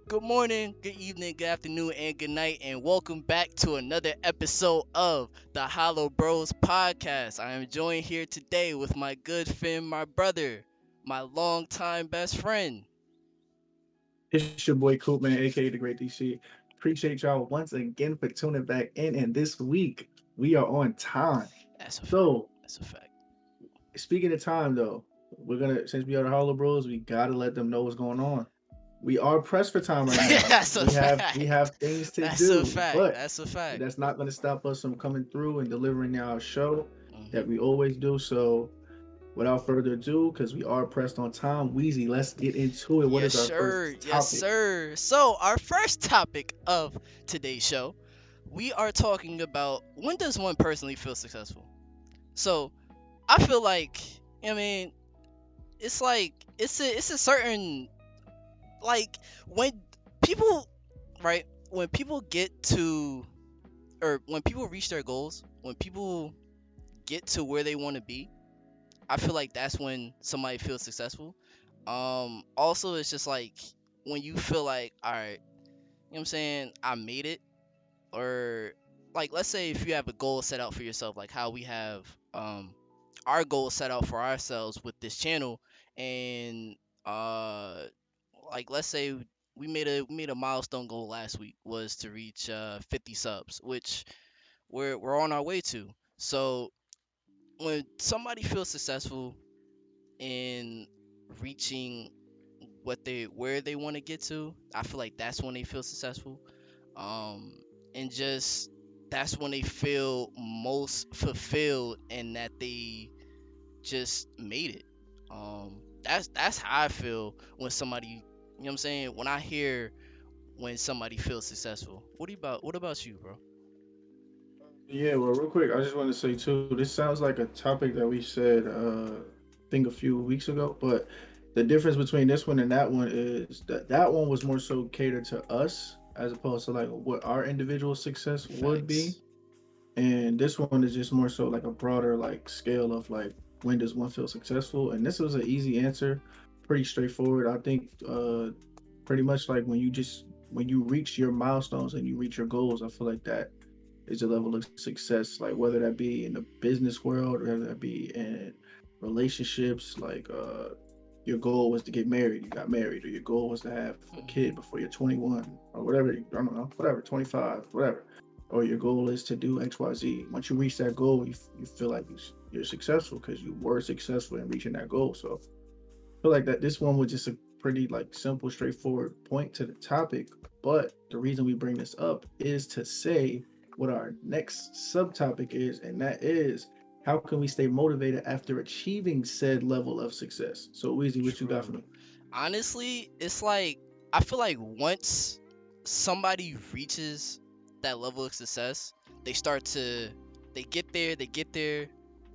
Good morning, good evening, good afternoon, and good night, and welcome back to another episode of the HoloBros podcast. I am joined here today with my good friend, my brother, my longtime best friend. It's your boy Coop, man, aka the Great DC. Appreciate y'all once again for tuning back in. And this week we are on time. That's a fact. So That's a fact. speaking of time though, we're gonna since we are the Hollow Bros, we gotta let them know what's going on. We are pressed for time right now. That's a We fact. have things to That's a do, fact. but That's a fact. that's not gonna stop us from coming through and delivering our show that hmm we always do. So without further ado, because we are pressed on time, Wheezy, let's get into it. What Yes, is our sir. first Yes, topic? sir. So, our first topic of today's show, we are talking about when does one personally feel successful? So, I feel like I mean it's like it's a certain like when people right when people get to or when people reach their goals, when people get to where they want to be, I feel like that's when somebody feels successful. Also it's just like when you feel like, all right, you know what I'm saying, I made it. Or like, let's say if you have a goal set out for yourself, like how we have our goal set out for ourselves with this channel. And uh like, let's say we made a milestone goal last week was to reach 50 subs, which we're on our way to. So when somebody feels successful in reaching where they want to get to, I feel like that's when they feel successful. um and just that's when they feel most fulfilled and that they just made it. That's how I feel when somebody, you know what I'm saying, when I hear when somebody feels successful. What about you, bro? Yeah, well, real quick, I just want to say too, this sounds like a topic that we said, I think a few weeks ago, but the difference between this one and that one is that that one was more so catered to us as opposed to like what our individual success would be, Facts. and this one is just more so like a broader like scale of like when does one feel successful, and this was an easy answer, pretty straightforward. I think pretty much like when you reach your milestones and you reach your goals, I feel like that is a level of success, like whether that be in the business world, whether that be in relationships, like your goal was to get married, you got married, or your goal was to have a kid hmm before you're 21, or whatever, I don't know, whatever, 25, whatever. Or your goal is to do XYZ. Once you reach that goal, you feel like you're successful because you were successful in reaching that goal. So I feel like that this one was just a pretty like simple, straightforward point to the topic. But the reason we bring this up is to say what our next subtopic is, and that is how can we stay motivated after achieving said level of success. So, Weezy, what you got for True. me? Honestly, it's like I feel like once somebody reaches that level of success, they start to they get there,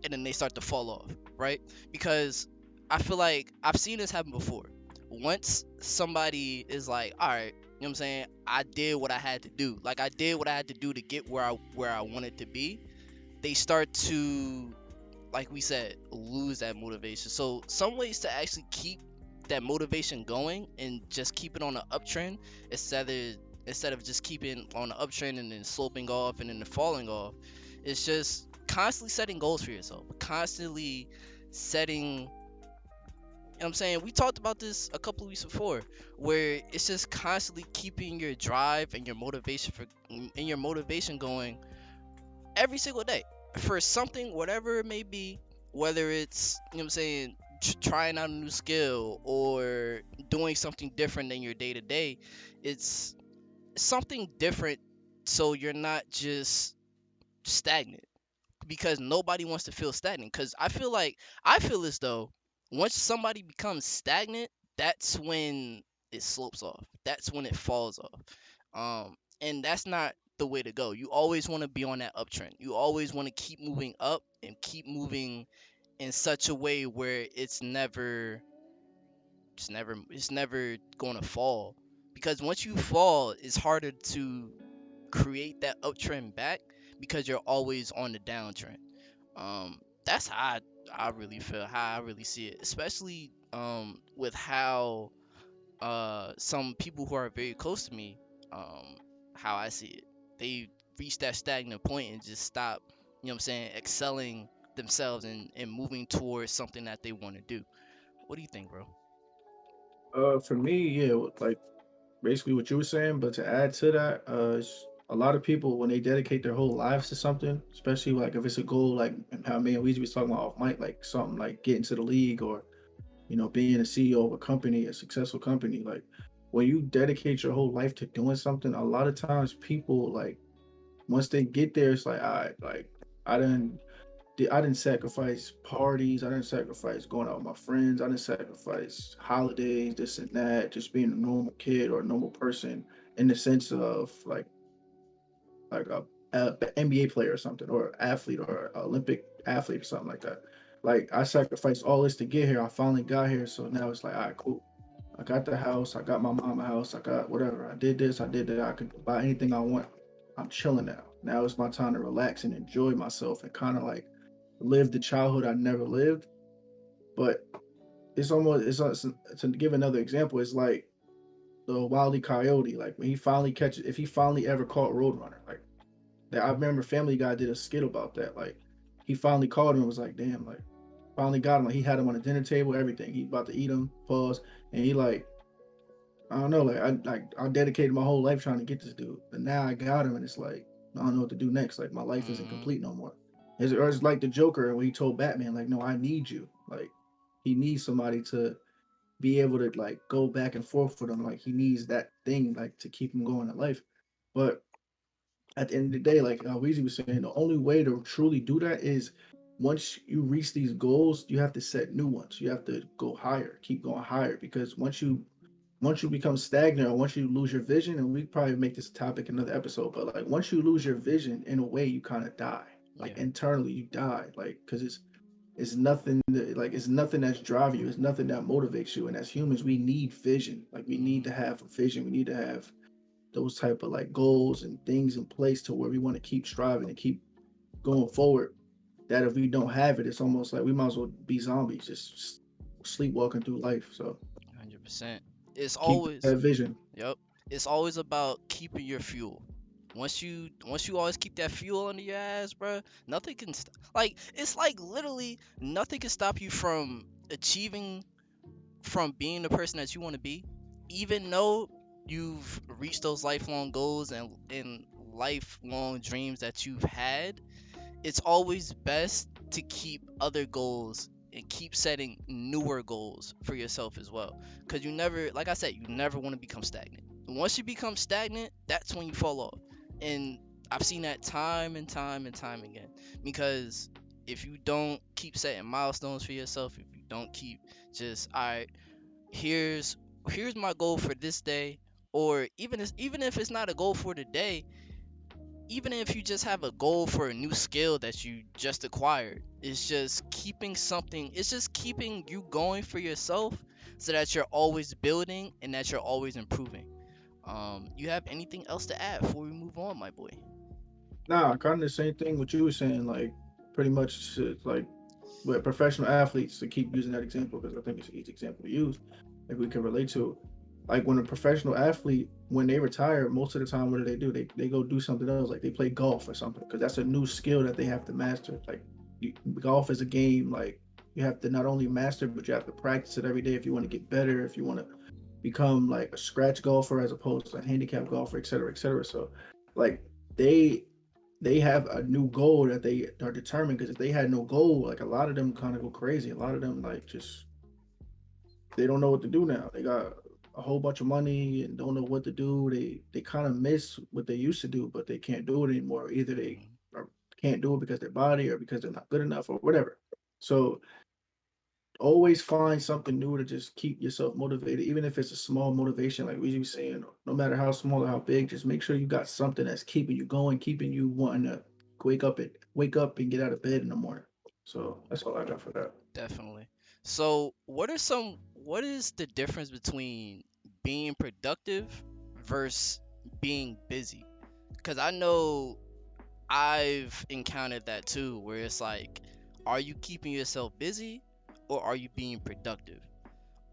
and then they start to fall off, right? Because I feel like I've seen this happen before. Once somebody is like, all right, you know what I'm saying, I did what I had to do. Like I did what I had to do to get where I wanted to be. They start to, like we said, lose that motivation. So some ways to actually keep that motivation going and just keep it on an uptrend instead of just keeping on an uptrend and then sloping off and then falling off. It's just constantly setting goals for yourself, constantly setting, you know what I'm saying? We talked about this a couple of weeks before, where it's just constantly keeping your drive and your motivation going every single day for something, whatever it may be, whether it's, you know what I'm saying, trying out a new skill or doing something different than your day to day. It's something different so you're not just stagnant, because nobody wants to feel stagnant. Because I feel as though once somebody becomes stagnant, that's when it slopes off. That's when it falls off. And that's not the way to go. You always want to be on that uptrend. You always want to keep moving up and keep moving in such a way where it's never going to fall. Because once you fall, it's harder to create that uptrend back because you're always on the downtrend. That's how I really feel, how I really see it, especially with how some people who are very close to me, um, how I see it, they reach that stagnant point and just stop, you know what I'm saying, excelling themselves and moving towards something that they want to do. What do you think, bro? For me, yeah, like basically what you were saying, but to add to that, a lot of people when they dedicate their whole lives to something, especially like if it's a goal, like how me and Weezy was talking about off mic, like something like getting to the league or being a CEO of a company, a successful company, like when you dedicate your whole life to doing something, a lot of times people like once they get there, it's like, all right, like I didn't I didn't sacrifice parties. I didn't sacrifice going out with my friends. I didn't sacrifice holidays, this and that, just being a normal kid or a normal person in the sense of like a NBA player or something, or athlete or Olympic athlete or something like that. Like I sacrificed all this to get here. I finally got here, so now it's like, all right, cool. I got the house. I got my mama house. I got whatever. I did this. I did that. I could buy anything I want. I'm chilling now. Now it's my time to relax and enjoy myself and kind of like live the childhood I never lived. But it's almost to give another example. It's like the Wile E. Coyote. Like when he finally catches, if he finally ever caught Roadrunner, like that. I remember Family Guy did a skit about that. Like he finally caught him and was like, damn, like finally got him. Like he had him on the dinner table, everything. He about to eat him. Pause. And he like, I don't know, I dedicated my whole life trying to get this dude, and now I got him, and it's like I don't know what to do next. Like my life isn't Hmm. complete no more. Or it's like the Joker when he told Batman, like, no, I need you. Like he needs somebody to be able to like go back and forth with him. Like he needs that thing like to keep him going in life. But at the end of the day, like Weezy was saying, the only way to truly do that is once you reach these goals, you have to set new ones. You have to go higher, keep going higher, because once you become stagnant or once you lose your vision, and we probably make this topic another episode, but like once you lose your vision, in a way, you kind of die. Like Yeah. internally, you die. Like because it's nothing that, like it's nothing that's driving you. It's nothing that motivates you. And as humans, we need vision. Like we need Hmm. to have a vision. We need to have those type of like goals and things in place to where we want to keep striving and keep going forward. That if we don't have it, it's almost like we might as well be zombies, just sleepwalking through life. So 100%. It's keep always, that vision. yep. It's always about keeping your fuel. Once you always keep that fuel under your ass, bro, nothing can like it's like literally nothing can stop you from achieving, from being the person that you want to be, even though you've reached those lifelong goals and lifelong dreams that you've had. It's always best to keep other goals and keep setting newer goals for yourself as well, because you never, like I said, you never want to become stagnant. Once you become stagnant, that's when you fall off. And I've seen that time and time and time again, because if you don't keep setting milestones for yourself, if you don't keep just, all right, here's my goal for this day, or even if it's not a goal for the day, even if you just have a goal for a new skill that you just acquired, it's just keeping you going for yourself, so that you're always building and that you're always improving. You have anything else to add before we move on, my boy? Nah, kind of the same thing what you were saying. Like pretty much like with professional athletes, to keep using that example because I think it's an easy example to use. Like we can relate to. Like when a professional athlete, when they retire, most of the time, what do? They go do something else. Like they play golf or something because that's a new skill that they have to master. Like golf is a game. Like you have to not only master, but you have to practice it every day if you want to get better. If you want to become like a scratch golfer as opposed to a handicap golfer, et cetera, et cetera. So, like they they have a new goal that they are determined because if they had no goal, like a lot of them kind of go crazy. A lot of them like just they don't know what to do now. They got a whole bunch of money and don't know what to do. They kind of miss what they used to do, but they can't do it anymore. Either they Mhm. are, can't do it because their body or because they're not good enough or whatever. So always find something new to just keep yourself motivated, even if it's a small motivation, like we were saying, no matter how small or how big, just make sure you got something that's keeping you going, keeping you wanting to wake up and get out of bed in the morning. So that's all I got for that. Definitely. So, what is the difference between being productive versus being busy? Because I know I've encountered that too, where it's like, are you keeping yourself busy or are you being productive?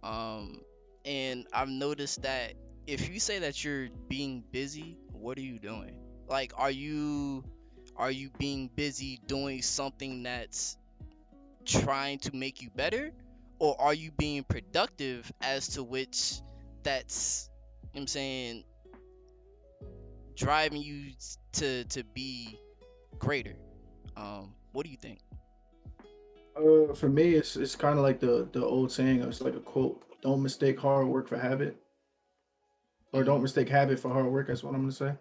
Um, And I've noticed that if you say that you're being busy, what are you doing? Like, are you being busy doing something that's trying to make you better, or are you being productive as to which that's, you know what I'm saying, driving you to be greater? What do you think? For me, it's kind of like the old saying. It's like a quote: "Don't mistake hard work for habit, or don't Mm-hmm. mistake habit for hard work." That's what I'm gonna say.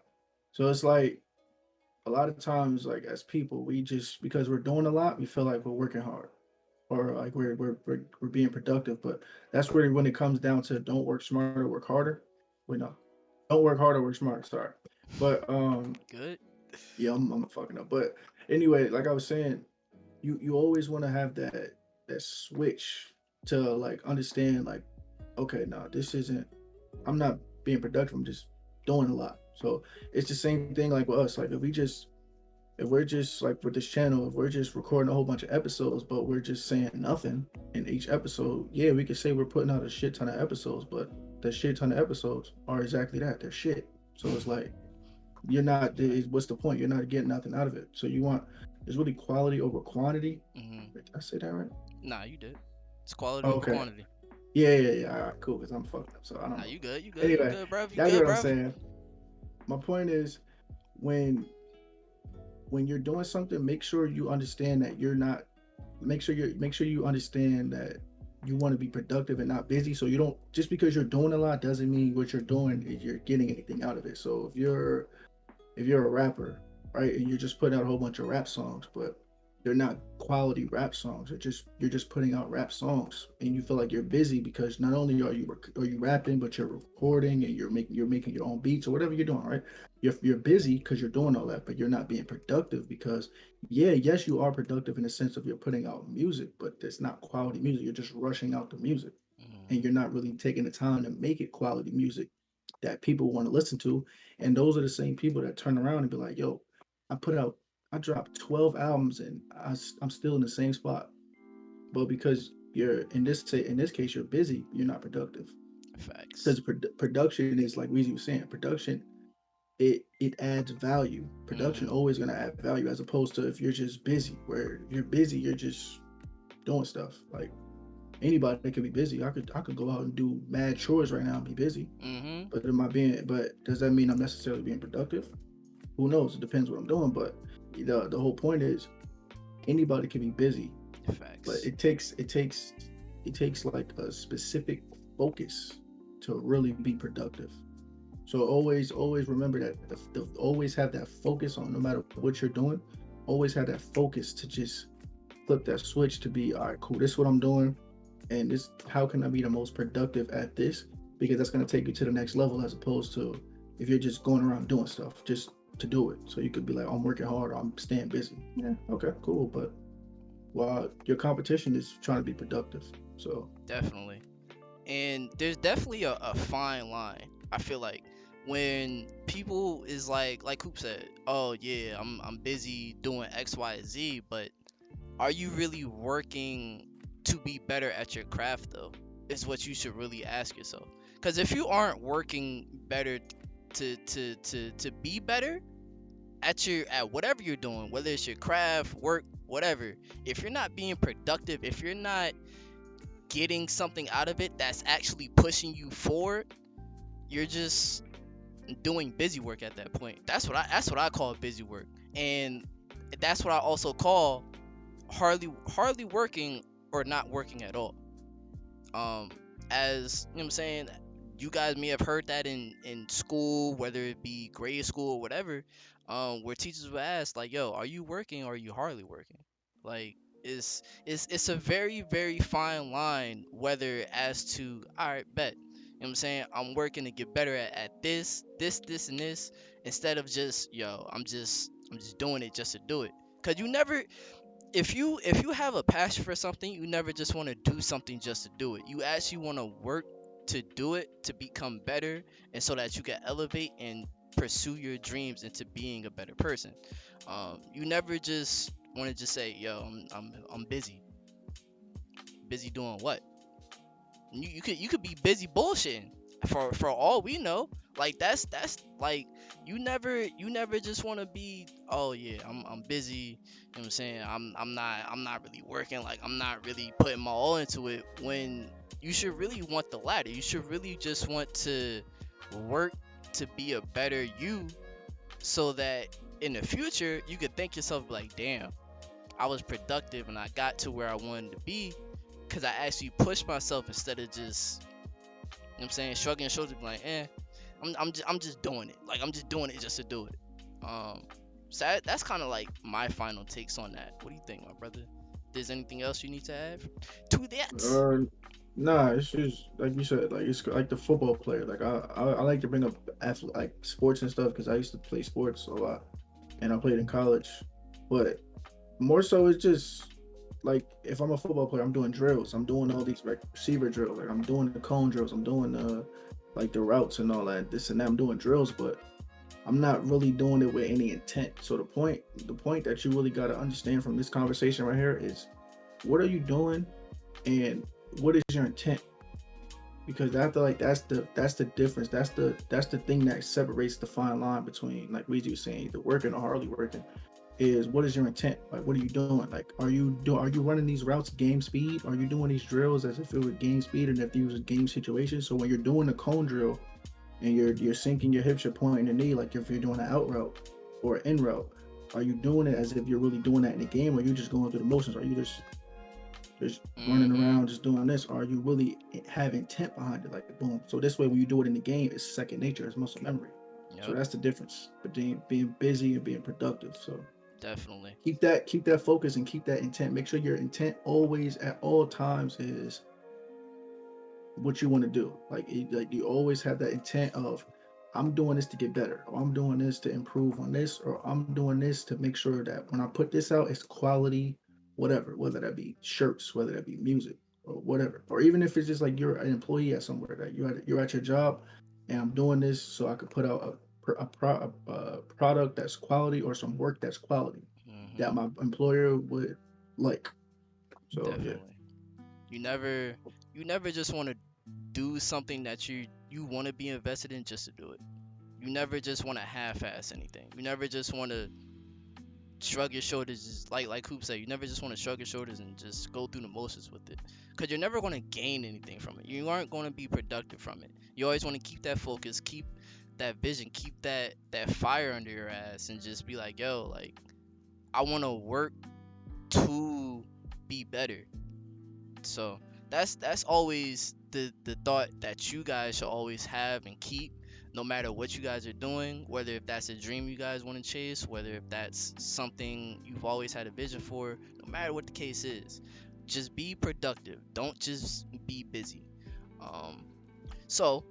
So it's like a lot of times, like as people, we just because we're doing a lot, we feel like we're working hard or like we're being productive. But that's where when it comes down to don't work smarter, work harder. We know don't work harder, work smarter. Sorry, but Good. yeah, I'm fucking up. But anyway, like I was saying, you always want to have that switch to like understand like, okay, no, this isn't. I'm not being productive. I'm just doing a lot. So it's the same thing like with us. Like if we're just like with this channel, if we're just recording a whole bunch of episodes, but we're just saying nothing in each episode, yeah, we could say we're putting out a shit ton of episodes, but the shit ton of episodes are exactly that. They're shit. So it's like you're not. Fact. What's the point? You're not getting nothing out of it. So you want it's really quality over quantity. Mm-hmm. Did I say that right? Nah, you did. It's quality Oh, over okay. quantity. Yeah, yeah, yeah. All right, cool. Because I'm fucked up, so I don't Nah, know. you good. You good. You Anyway, good, bruv. You y'all get good, what I'm bruv. saying. My point is when when you're doing something, make sure you understand that you're not. Make sure you understand that you want to be productive and not busy. So you don't just because you're doing a lot doesn't mean what you're doing is you're getting anything out of it. So if you're a rapper, right, and you're just putting out a whole bunch of rap songs, but they're not quality rap songs. You're just putting out rap songs, and you feel like you're busy because not only are you rapping, but you're recording and you're making your own beats or whatever you're doing, right? You're busy because you're doing all that, but you're not being productive because yeah, yes, you are productive in the sense of you're putting out music, but it's not quality music. You're just rushing out the music and you're Mm-hmm. not really taking the time to make it quality music that people want to listen to. And those are the same people that turn around and be like, yo, I put out, I dropped 12 albums and I'm still in the same spot. But because you're in this case, you're busy, you're not productive. Facts. Because production is like Weezy was saying, production, it adds value. Production Mm-hmm. always gonna add value as opposed to if you're just busy. Where you're busy, you're just doing stuff. Like anybody could be busy. I could go out and do mad chores right now and be busy. Mm-hmm. But am I being? But does that mean I'm necessarily being productive? Who knows? It depends what I'm doing. But the whole point is anybody can be busy, but Facts. it takes like a specific focus to really be productive. So always remember that always have that focus on no matter what you're doing. Always have that focus to just flip that switch to be all right. Cool. This is what I'm doing, and this how can I be the most productive at this? Because that's going to take you to the next level as opposed to if you're just going around doing stuff just to do it. So you could be like, I'm working hard, or I'm staying busy. Yeah, okay, cool. But while your competition is trying to be productive, so Definitely. And there's definitely a fine line. I feel like when people is like Coop said, oh yeah, I'm busy doing X, Y, and Z, but are you really working to be better at your craft though? Is what you should really ask yourself. Because if you aren't working better to be better at whatever you're doing, whether it's your craft, work, whatever, if you're not being productive, if you're not getting something out of it that's actually pushing you forward, you're just doing busy work at that point. That's what I call busy work. And that's what I also call hardly working or not working at all. um as you know what I'm saying, you guys may have heard that in school, whether it be grade school or whatever, where teachers would ask like, yo, are you working or are you hardly working? Like, it's a very fine line whether as to, all right, bet, you know what I'm saying, I'm working to get better at this and this, instead of just, yo, I'm just doing it just to do it. Because you never, if you have a passion for something, you never just want to do something just to do it. You actually want to work to do it, to become better, and so that you can elevate and pursue your dreams into being a better person. You never just want to just say, yo, I'm busy doing what? You could be busy bullshitting for all we know. Like that's like you never just want to be, oh yeah, I'm busy, you know what I'm saying, I'm not really working, like I'm not really putting my all into it, when you should really want the latter. You should really just want to work to be a better you, so that in the future you could think yourself like, damn, I was productive and I got to where I wanted to be because I actually pushed myself instead of just, you know what I'm saying, shrugging your shoulders, be like, I'm just doing it. Like I'm just doing it just to do it. Um, so that's kind of like my final takes on that. What do you think, my brother? There's anything else you need to add to that? Uh, nah, it's just like you said, like it's like the football player. Like I like to bring up like sports and stuff because I used to play sports a lot, and I played in college. But more so, it's just like if I'm a football player, I'm doing drills. I'm doing all these like receiver drills. Like I'm doing the cone drills. I'm doing like the routes and all that. This and that. I'm doing drills, but I'm not really doing it with any intent. So the point that you really got to understand from this conversation right here is, what are you doing, and what is your intent? Because I feel like that's the difference. That's the thing that separates the fine line between, like we was saying, the working or hardly working. Is what is your intent? Like, what are you doing? Like, are you running these routes game speed? Are you doing these drills as if it was game speed and if it was a game situation? So when you're doing a cone drill and you're sinking your hips, you're pointing your knee, like if you're doing an out route or an in route, are you doing it as if you're really doing that in the game, or are you just going through the motions? Are you just running Mm-hmm. around just doing this, or are you really have intent behind it, like boom? So this way, when you do it in the game, it's second nature, it's muscle memory. So Yep. that's the difference between being busy and being productive. So Definitely. keep that focus and keep that intent. Make sure your intent always at all times is what you want to do. Like you always have that intent of, I'm doing this to get better, or I'm doing this to improve on this, or I'm doing this to make sure that when I put this out, it's quality, whatever, whether that be shirts, whether that be music, or whatever, or even if it's just like you're an employee at somewhere that you're at your job, and I'm doing this so I could put out a product that's quality, or some work that's quality Mm-hmm. that my employer would like. So yeah. Definitely. You never just want to do something that you want to be invested in just to do it. You never just want to half-ass anything. You never just want to shrug your shoulders, just like Hoop said. You never just want to shrug your shoulders and just go through the motions with it, because you're never going to gain anything from it. You aren't going to be productive from it. You always want to keep that focus, keep that vision, keep that fire under your ass, and just be like, yo, like I want to work to be better. So that's always the thought that you guys should always have and keep, no matter what you guys are doing, whether if that's a dream you guys want to chase, whether if that's something you've always had a vision for, no matter what the case is, just be productive. Don't just be busy. Um, so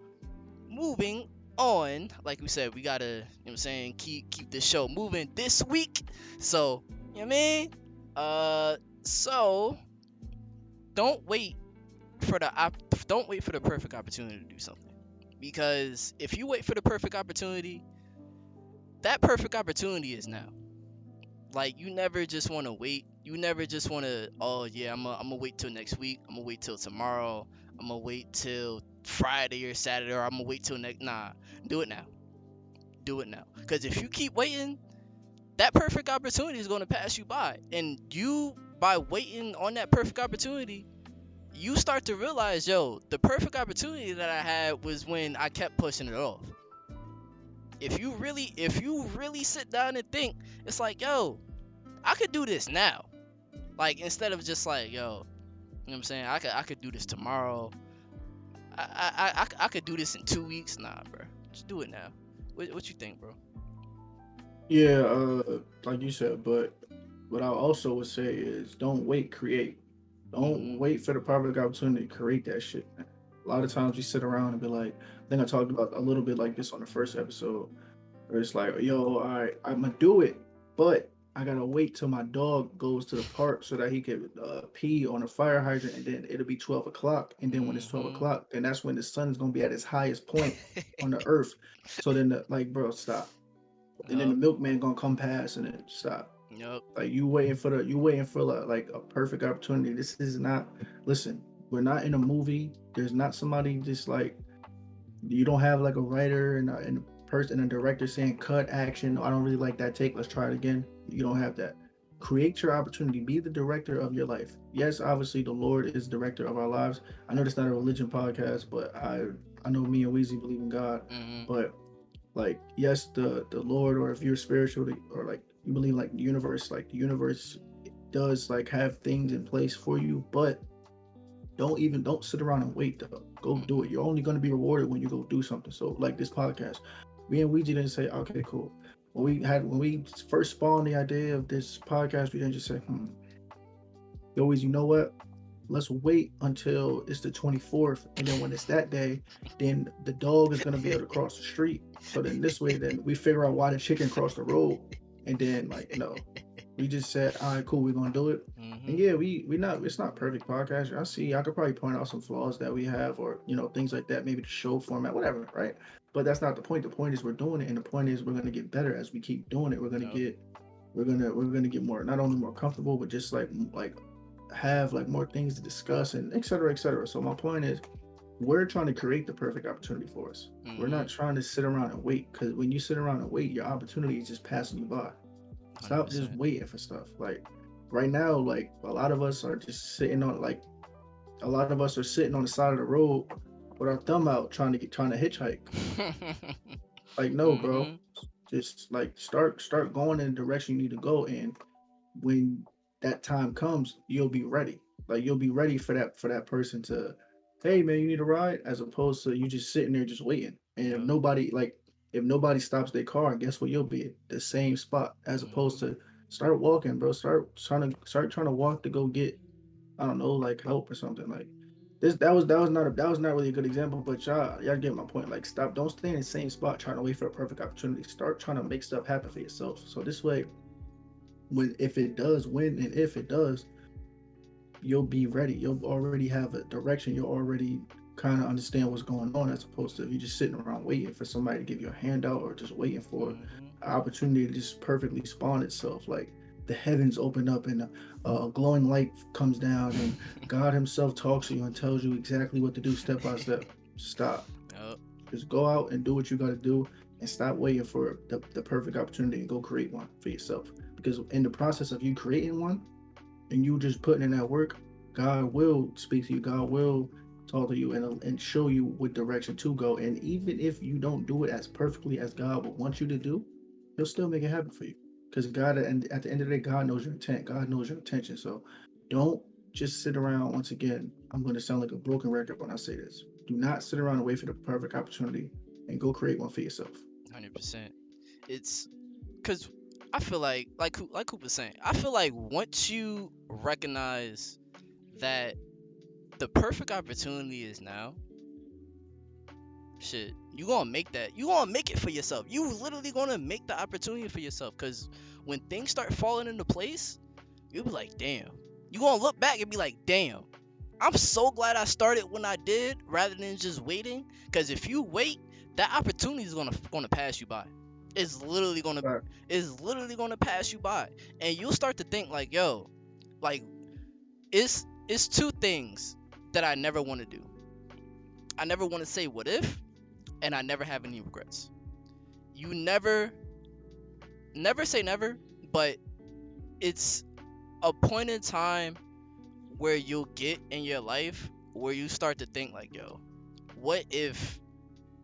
moving on, like we said, we gotta, you know what I'm saying, keep the show moving this week. So, you know what I mean? So don't wait don't wait for the perfect opportunity to do something, because if you wait for the perfect opportunity, that perfect opportunity is now. Like you never just want to wait. You never just want to, oh yeah, I'm gonna wait till next week, I'm gonna wait till tomorrow, I'm gonna wait till Friday or Saturday, or I'm gonna wait till next. Nah, do it now. Do it now, because if you keep waiting, that perfect opportunity is going to pass you by, and you, by waiting on that perfect opportunity, you start to realize, yo, the perfect opportunity that I had was when I kept pushing it off. If you really sit down and think, it's like, yo, I could do this now. Like instead of just like, yo, you know what I'm saying, I could do this tomorrow. I could do this in 2 weeks. Nah, bro, just do it now. What you think, bro? Yeah, like you said, but what I also would say is, don't wait, create. Don't Mhm. wait for the perfect opportunity to create that shit, man. A lot of times we sit around and be like, I think I talked about a little bit like this on the first episode, where it's like, yo, all right, I'm gonna do it, but I gotta wait till my dog goes to the park so that he can pee on a fire hydrant, and then it'll be 12 o'clock. And then when it's 12 Mhm. o'clock, then that's when the sun's gonna be at its highest point on the earth. So then, like, bro, stop. And then the Yup. milkman gonna come past and then stop. Yup. Like you waiting for like a perfect opportunity. This is not. Listen. We're not in a movie. There's not somebody just like you don't have like a writer and a person and a director saying cut action. I don't really like that take. Let's try it again. You don't have that. Create your opportunity. Be the director of your life. Yes, obviously the Lord is the director of our lives. I know that's not a religion podcast, but I know me and Weezy believe in God. Mhm. But like yes, the Lord, or if you're spiritual or like you believe like the universe does like have things in place for you, but don't sit around and wait though. Go do it. You're only going to be rewarded when you go do something. So like this podcast, me and Ouija didn't say, okay, cool. When we first spawned the idea of this podcast, we didn't just say, you always, you know what? Let's wait until it's the 24th, and then when it's that day, then the dog is gonna be able to cross the street. So then this way, then we figure out why the chicken crossed the road, and then like no, we just said, all right, cool, we're gonna do it. And Mhm. yeah, we not it's not perfect podcast. I could probably point out some flaws that we have, or things like that, maybe the show format, whatever, right? But that's not the point. The point is we're doing it, and the point is we're gonna get better as we keep doing it. Yep. We're gonna get more, not only more comfortable, but just like have like more things to discuss and et cetera, et cetera. So my point is we're trying to create the perfect opportunity for us. We're not Mhm. trying to sit around and wait, because when you sit around and wait, your opportunity is just passing you by. Hundred Stop just percent. waiting for stuff. Like right now, like a lot of us are just sitting on like a lot of us are sitting on the side of the road with our thumb out trying to hitchhike. Like no, bro. Mhm. Just like start going in the direction you need to go, and when that time comes, you'll be ready. Like you'll be ready for that person to, hey man, you need a ride, as opposed to you just sitting there just waiting. And Yep. if nobody stops their car, guess what? You'll be at the same spot, as opposed Mhm. to start walking, bro. Start trying to walk to go get, I don't know, like help or something. Like this that was not really a good example, but y'all get my point. Like stop, don't stay in the same spot trying to wait for a perfect opportunity. Start trying to make stuff happen for yourself. So this way, when and if it does, you'll be ready. You'll already have a direction. You'll already kind of understand what's going on, as opposed to if you're just sitting around waiting for somebody to give you a handout, or just waiting for Mhm. an opportunity to just perfectly spawn itself. Like the heavens open up and a glowing light comes down, and God Himself talks to you and tells you exactly what to do step by step. Stop. Yep. Just go out and do what you got to do, and stop waiting for the perfect opportunity, and go create one for yourself. Because in the process of you creating one, and you just putting in that work, God will speak to you. God will talk to you and show you what direction to go. And even if you don't do it as perfectly as God would want you to do, He'll still make it happen for you. Because God, and at the end of the day, God knows your intent. God knows your intention. So don't just sit around. Once again, I'm going to sound like a broken record when I say this. Do not sit around and wait for the perfect opportunity, and go create one for yourself. 100%. It's because I feel like Cooper's saying, I feel like once you recognize that the perfect opportunity is now, shit, you gonna make it for yourself. You literally gonna make the opportunity for yourself. Cause when things start falling into place, you'll be like, damn. You gonna look back and be like, damn. I'm so glad I started when I did, rather than just waiting. Cause if you wait, that opportunity is gonna pass you by. It's literally gonna Right. it's literally gonna pass you by, and you'll start to think like, yo, like it's two things that I never want to do. I never want to say what if, and I never have any regrets. You never say never, but it's a point in time where you'll get in your life where you start to think like, yo, what if,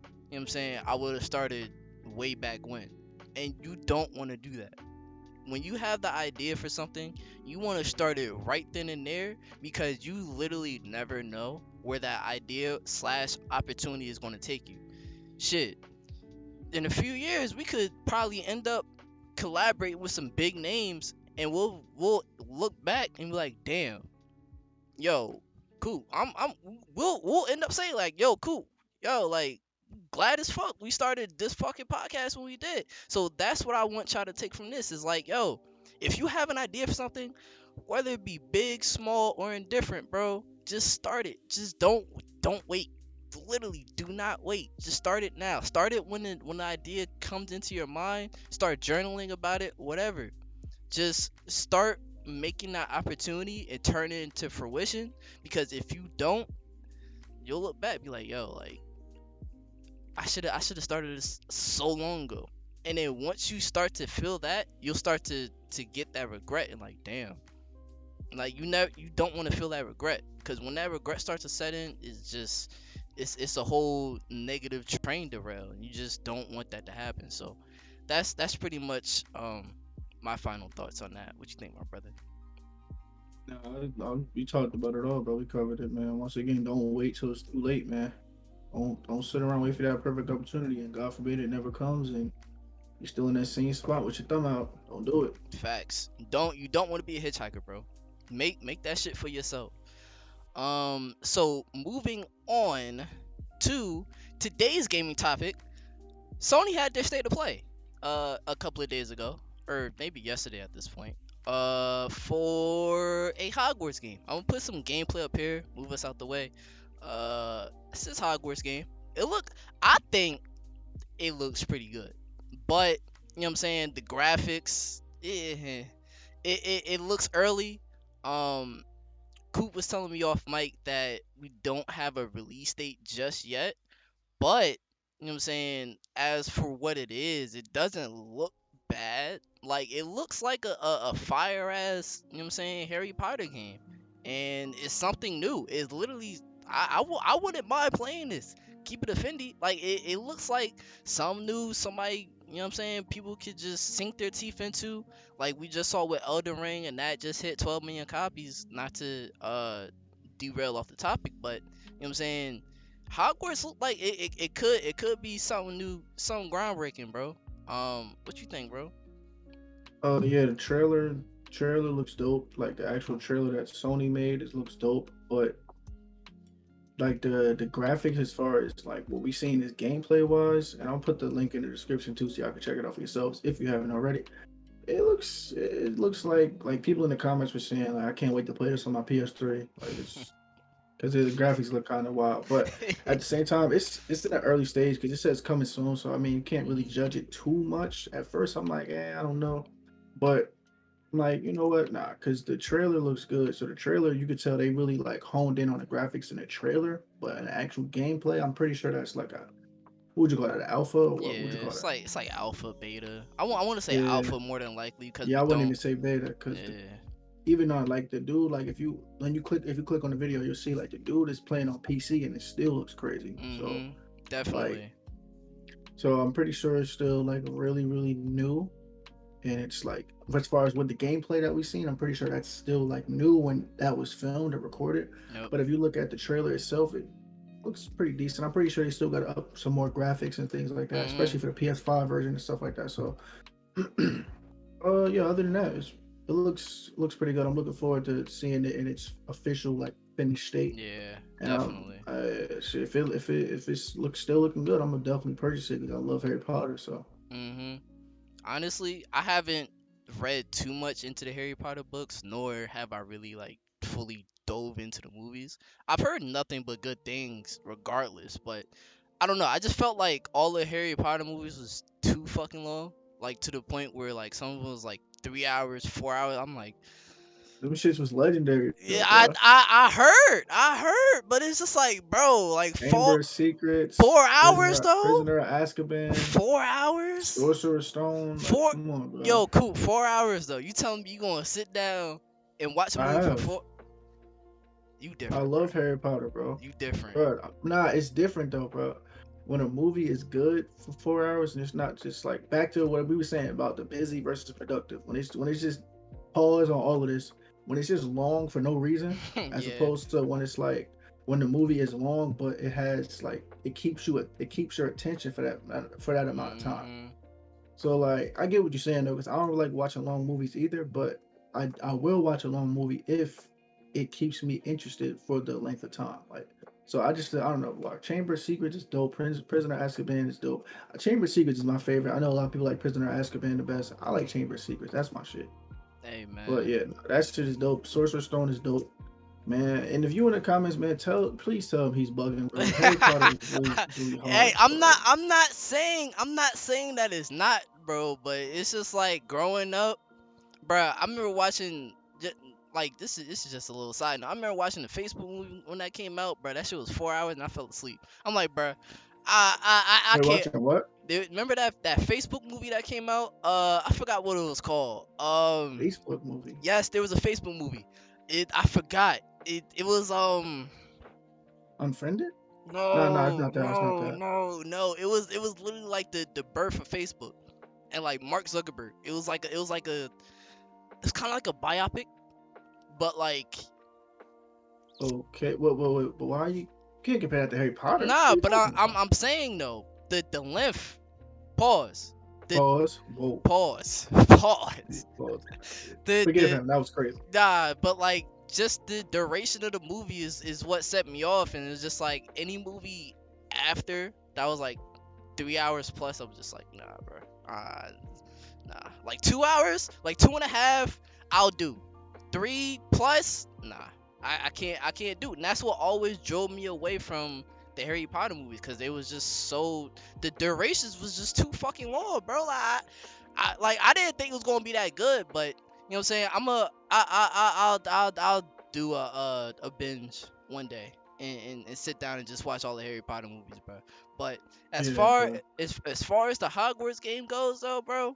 you know what I'm saying, I would have started way back when. And you don't want to do that. When you have the idea for something, you want to start it right then and there, because you literally never know where that idea slash opportunity is going to take you. Shit, in a few years, we could probably end up collaborating with some big names, and we'll look back and be like, damn, yo, cool. We'll end up saying like, yo, cool, yo, like, glad as fuck we started this fucking podcast when we did. So that's what I want y'all to take from this is like, yo, if you have an idea for something, whether it be big, small, or indifferent, bro, just start it. Just don't wait. Literally, do not wait. Just start it now. Start it when the idea comes into your mind. Start journaling about it. Whatever. Just start. making that opportunity and turn it into fruition. Because if you don't, you'll look back, be like, yo, like I should have started this so long ago. And then once you start to feel that, you'll start to get that regret and like, damn, like you don't want to feel that regret, because when that regret starts to set in, it's just it's a whole negative train derail, and you just don't want that to happen. So that's pretty much my final thoughts on that. What you think, my brother? No, we talked about it all, bro. We covered it, man. Once again, don't wait till it's too late, man. Don't sit around wait for that perfect opportunity, and God forbid it never comes, and you're still in that same spot with your thumb out. Don't do it. Facts. You don't want to be a hitchhiker, bro. Make that shit for yourself. So moving on to today's gaming topic. Sony had their state of play a couple of days ago, or maybe yesterday at this point. For a Hogwarts game. I'm gonna put some gameplay up here, move us out the way. This is Hogwarts game. I think it looks pretty good. But you know what I'm saying, the graphics, it looks early. Um Coop was telling me off mic that we don't have a release date just yet. But, you know what I'm saying, as for what it is, it doesn't look bad. Like, it looks like a fire ass, you know what I'm saying, Harry Potter game. And it's something new. It's literally, I wouldn't mind playing this. Keep it offended. Like, it looks like some new, somebody, you know what I'm saying, people could just sink their teeth into. Like, we just saw with Elden Ring, and that just hit 12 million copies. Not to derail off the topic, but, you know what I'm saying, Hogwarts look like it could be something new, something groundbreaking, bro. What you think, bro? Oh yeah, the trailer looks dope. Like the actual trailer that Sony made, it looks dope. But like the graphics, as far as like what we seen is gameplay wise, and I'll put the link in the description too, so y'all can check it out for yourselves if you haven't already. It looks like people in the comments were saying like I can't wait to play this on my PS3. Like it's because the graphics look kind of wild. But at the same time, it's in the early stage because it says coming soon. So I mean, you can't really judge it too much. At first, I'm like, I don't know, but I'm like, you know what? Nah, because the trailer looks good. So the trailer, you could tell they really like honed in on the graphics in the trailer, but in the actual gameplay, I'm pretty sure that's like a what would you call that? An alpha? Or Yeah, what would you call that? it's like alpha, beta. I want to say Yeah, alpha more than likely because yeah. we I wouldn't don't. even say beta because Yeah. even on like the dude, like if you click on the video, you'll see like the dude is playing on PC and it still looks crazy. So Mhm. like Definitely. so I'm pretty sure it's still like really really new, and it's like as far as with the gameplay that we've seen, I'm pretty sure that's still like new when that was filmed and recorded. Nope. But if you look at the trailer itself, it looks pretty decent. I'm pretty sure they still got to up some more graphics and things like that, especially Mhm. for the PS5 version and stuff like that. So yeah, other than that, it looks pretty good. I'm looking forward to seeing it in its official like finished state. Yeah, And definitely. if it's still looking good, I'm gonna definitely purchase it because I love Harry Potter. So Mhm. Honestly, I haven't read too much into the Harry Potter books, nor have I really like fully dove into the movies. I've heard nothing but good things regardless, but I don't know. I just felt like all the Harry Potter movies was too fucking long, like to the point where like some of them was like 3 hours, 4 hours. I'm like, them shits was legendary yeah, though, bro. I heard, but it's just like, bro, like Chamber of Secrets, 4 hours though, Prisoner of Azkaban, 4 hours. Sorcerer's Stone. Like, Four, come on, bro. yo, cool. 4 hours though. You telling me you gonna sit down and watch a I movie for have. four? You I different, bro. love Harry Potter, bro. You different. Bro, nah, it's different though, bro. When a movie is good for 4 hours and it's not just like back to what we were saying about the busy versus productive. When it's just pause on all of this, when it's just long for no reason, as Yeah. opposed to when it's like when the movie is long but it has like it keeps your attention for that amount of time. Mhm. So like I get what you're saying though, because I don't really like watching long movies either, but I will watch a long movie if it keeps me interested for the length of time. Like so I don't know. Like Chamber of Secrets is dope. Prisoner of Azkaban is dope. Chamber of Secrets is my favorite. I know a lot of people like Prisoner of Azkaban the best. I like Chamber of Secrets. That's my shit. Hey But man. yeah, that shit is dope. Sorcerer's Stone is dope. Man, and if you in the comments, man, please tell him he's bugging, bro. Harry Potter is really Hey, hard. So like, I'm not saying that it's not, bro. But it's just like growing up, bro. I remember watching. just, like this is just a little side note. I remember watching the Facebook movie when that came out, bro. That shit was 4 hours and I fell asleep. I'm like, bro, I Wait, can't. watching what? Remember that Facebook movie that came out? I forgot what it was called. Facebook movie. Yes, there was a Facebook movie. I forgot. It was Unfriended? No, no, it's no, not that. It's not no, that. no, no. It was literally like the birth of Facebook and like Mark Zuckerberg. It's kind of like a biopic, but like Okay. Wait. But why are you can't compare that to Harry Potter? What nah. are you But talking about? I'm saying though the length. Pause. The Pause. Whoa. pause. Yeah, Pause. pause. Forgive The him. That was crazy. Nah, but like just the duration of the movie is what set me off, and it's just like any movie after that was like 3 hours plus. I was just like, nah, bro. Nah. Like 2 hours, like 2.5, I'll do. 3 plus, nah. I can't do it. And that's what always drove me away from the Harry Potter movies, because they was just so the durations was just too fucking long, bro. I didn't think it was gonna be that good, but you know what I'm saying. I'll do a binge one day and sit down and just watch all the Harry Potter movies, bro. But as Yeah, far but as far as the Hogwarts game goes, though, bro,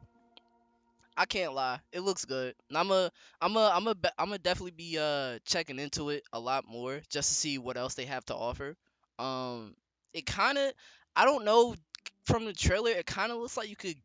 I can't lie. It looks good. And I'm a definitely be checking into it a lot more just to see what else they have to offer. It kind of, I don't know, from the trailer it kind of looks like you could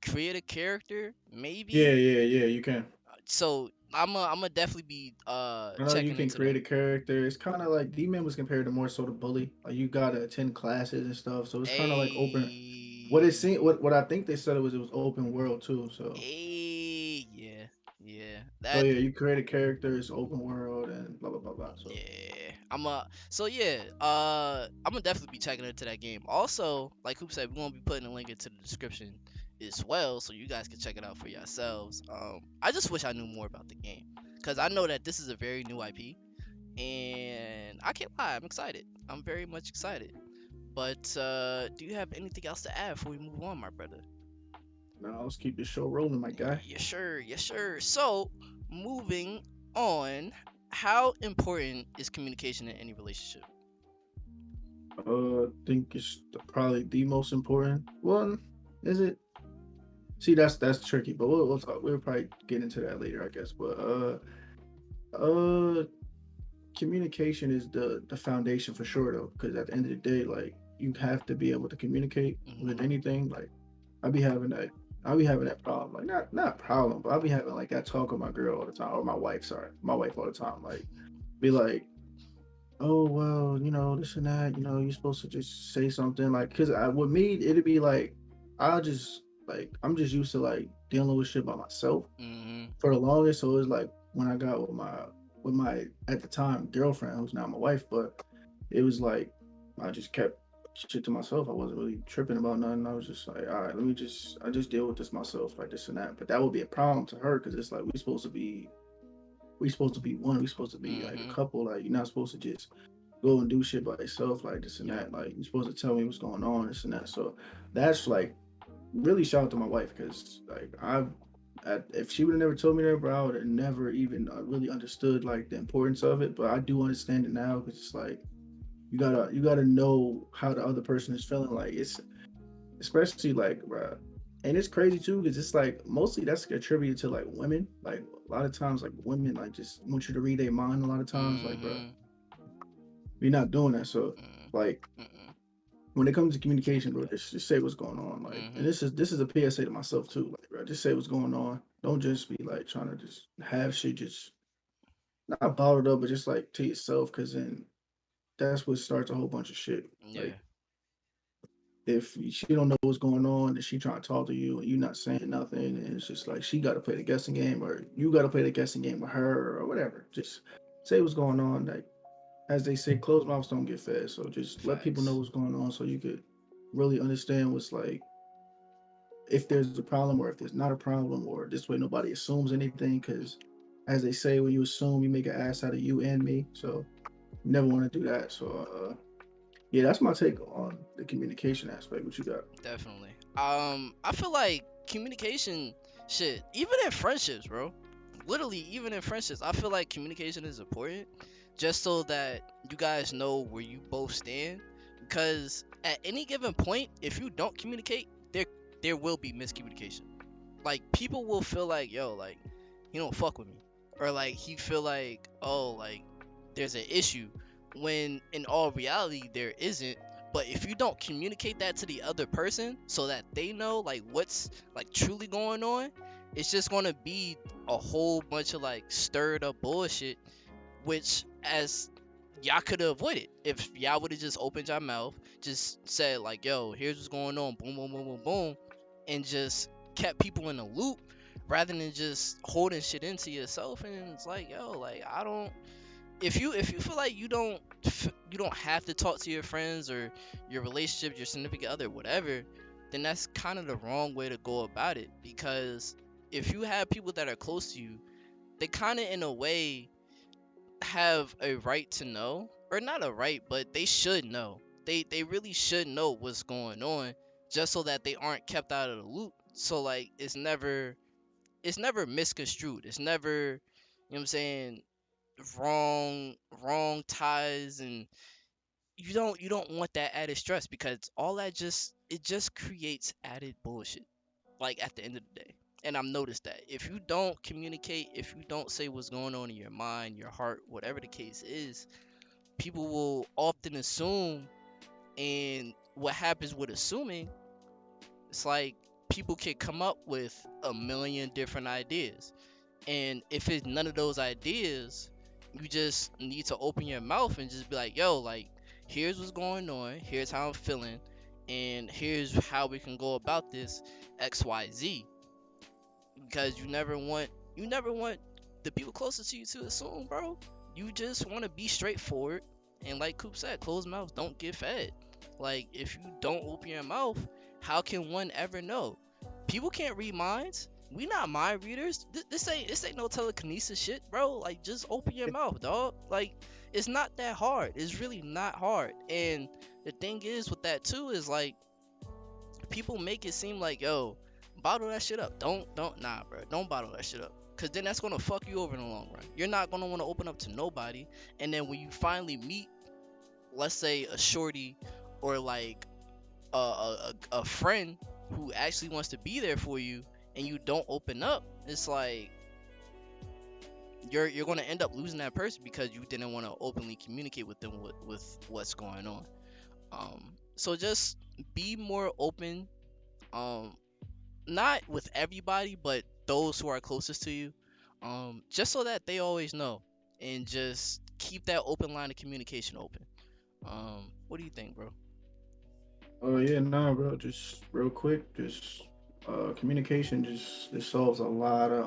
create a character yeah, maybe. yeah, yeah. You can. So I'm a definitely be I know you checking can into create that. a character. It's kind of like D-Man was compared to more so to Bully. Like you gotta attend classes and stuff. So it's kind of like open. What it seemed, A what I think they said it was open world too. yeah, yeah. So That yeah, you create a character. It's open world and blah blah blah blah. So Yeah, I'm gonna definitely be checking into that game. Also, like Hoop said, we're gonna be putting a link into the description as well, so you guys can check it out for yourselves. I just wish I knew more about the game, because I know that this is a very new IP, and I can't lie, I'm excited. I'm very much excited. But do you have anything else to add before we move on, my brother? now let's keep this show rolling, my guy. Yes, sure, yes, sure. So, moving on, how important is communication in any relationship? I think it's probably the most important one. Is it? See, that's tricky, but we'll talk. We'll probably get into that later, I guess. But uh, communication is the foundation for sure, though, because at the end of the day, like you have to be able to communicate with Hmm. anything. Like I be having that. I be having that problem, like not problem, but I be having like that talk with my girl all the time, or my wife. Sorry, my wife all the time. Like, be like, oh well, this and that, you're supposed to just say something like, because with me it'd be like, I'll just like, I'm just used to like dealing with shit by myself Hmm. for the longest. So it's like when I got with my at the time girlfriend, who's now my wife, but it was like I just kept shit to myself. I wasn't really tripping about nothing. I was just like, all right, I just deal with this myself, like this and that. But that would be a problem to her, because it's like we supposed to be one. We supposed to be like a Hmm. couple. Like you're not supposed to just go and do shit by yourself, like this and Yep. that. Like you're supposed to tell me what's going on, this and that. So that's like really shout out to my wife, because like if she would have never told me that, bro, I would have never even really understood like the importance of it. But I do understand it now, because it's like you gotta know how the other person is feeling. Like it's especially like, bro. And it's crazy too, because it's like mostly that's attributed to like women. Like a lot of times, like women like just want you to read their mind. A lot of times, like, bro, Hmm. you're not doing that. So like Hmm. when it comes to communication, bro, just say what's going on. Like, and Hmm. this is a PSA to myself too. Like, bro, just say what's going on. Don't just be like trying to just have shit just not bottled up, but just like to yourself, because then that's what starts a whole bunch of shit. Yeah. Like, if she don't know what's going on and she trying to talk to you and you not saying nothing, and it's just like she got to play the guessing game, or you got to play the guessing game with her or whatever. Just say what's going on. Like, as they say, closed mouths don't get fed. So just let people know Facts. what's going on, so you could really understand what's like, if there's a problem or if there's not a problem, or this way nobody assumes anything. Because as they say, when you assume, you make an ass out of you and me. So you never want to do that. So yeah, that's my take on the communication aspect. What you got? Definitely. I feel like communication, shit, even in friendships, bro. literally, even in friendships, I feel like communication is important, just so that you guys know where you both stand. Because at any given point, if you don't communicate, there will be miscommunication. Like people will feel like, yo, like he don't fuck with me, or like he feel like, oh, like there's an issue, when in all reality there isn't. But if you don't communicate that to the other person so that they know like what's like truly going on, it's just gonna be a whole bunch of like stirred up bullshit, which as y'all could have avoided if y'all would have just opened your mouth, just said like, yo, here's what's going on, boom, boom, boom, boom, boom, and just kept people in the loop rather than just holding shit into yourself. And it's like, yo, like I don't, if you feel like you don't have to talk to your friends or your relationship, your significant other, whatever, then that's kind of the wrong way to go about it. Because if you have people that are close to you, they kind of in a way have a right to know, or not a right, but they should know. They really should know what's going on, just so that they aren't kept out of the loop. So like it's never misconstrued. It's never, you know what I'm saying, wrong ties. And you don't want that added stress, because all that just it just creates added bullshit, like at the end of the day. And I've noticed that if you don't communicate, if you don't say what's going on in your mind, your heart, whatever the case is, people will often assume. And what happens with assuming, it's like people can come up with a million different ideas. And if it's none of those ideas, you just need to open your mouth and just be like, yo, like, here's what's going on, here's how I'm feeling, and here's how we can go about this XYZ. Because you never want the people closest to you to assume, bro. You just want to be straightforward. And like Coop said, closed mouths don't get fed. Like if you don't open your mouth, how can one ever know? People can't read minds. We not mind readers. This ain't no telekinesis shit, bro. Like just open your mouth, dog. Like it's not that hard. It's really not hard. And the thing is with that too is like people make it seem like, yo, bottle that shit up. Don't nah, bro. Don't bottle that shit up. Cause then that's gonna fuck you over in the long run. You're not gonna want to open up to nobody. And then when you finally meet, let's say a shorty, or like a friend who actually wants to be there for you, and you don't open up, it's like you're gonna end up losing that person because you didn't want to openly communicate with them with what's going on. So just be more open. Um, not with everybody, but those who are closest to you, just so that they always know, and just keep that open line of communication open. What do you think, bro? Oh yeah, nah, bro. Just real quick, just communication just solves a lot of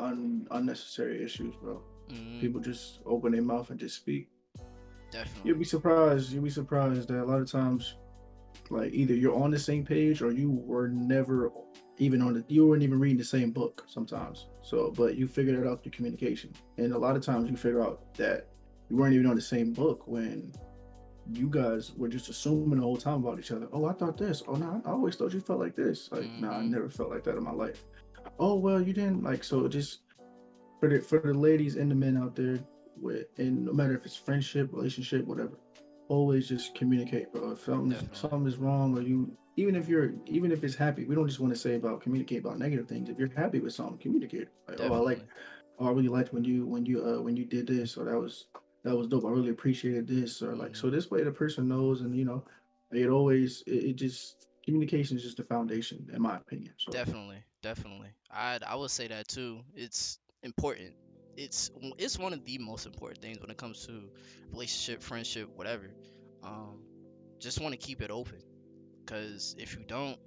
unnecessary issues, bro. Mm, People just open their mouth and just speak. You'll definitely. be surprised. You'll be surprised that a lot of times, like either you're on the same page or you were never even on the you weren't even reading the same book sometimes. So, but you figured it out through communication, and a lot of times you figure out that you weren't even on the same book when you guys were just assuming the whole time about each other. Oh, I thought this. Oh, no, I always thought you felt like this. Like, nah, I Mm-hmm. never felt like that in my life. Oh, well, you didn't like. So just for the ladies and the men out there, with and no matter if it's friendship, relationship, whatever, always just communicate, bro. If Definitely. something is wrong, or you even if it's happy, we don't just want to say about communicate about negative things. If you're happy with something, communicate. Like, Definitely. oh, I really liked when you did this, or that was dope. I really appreciated this, or like Mm-hmm. so. This way, the person knows, and it always it just communication is just the foundation, in my opinion. So, Definitely, definitely. I would say that too. It's important. It's one of the most important things when it comes to relationship, friendship, whatever. Um, just want to keep it open, because if you don't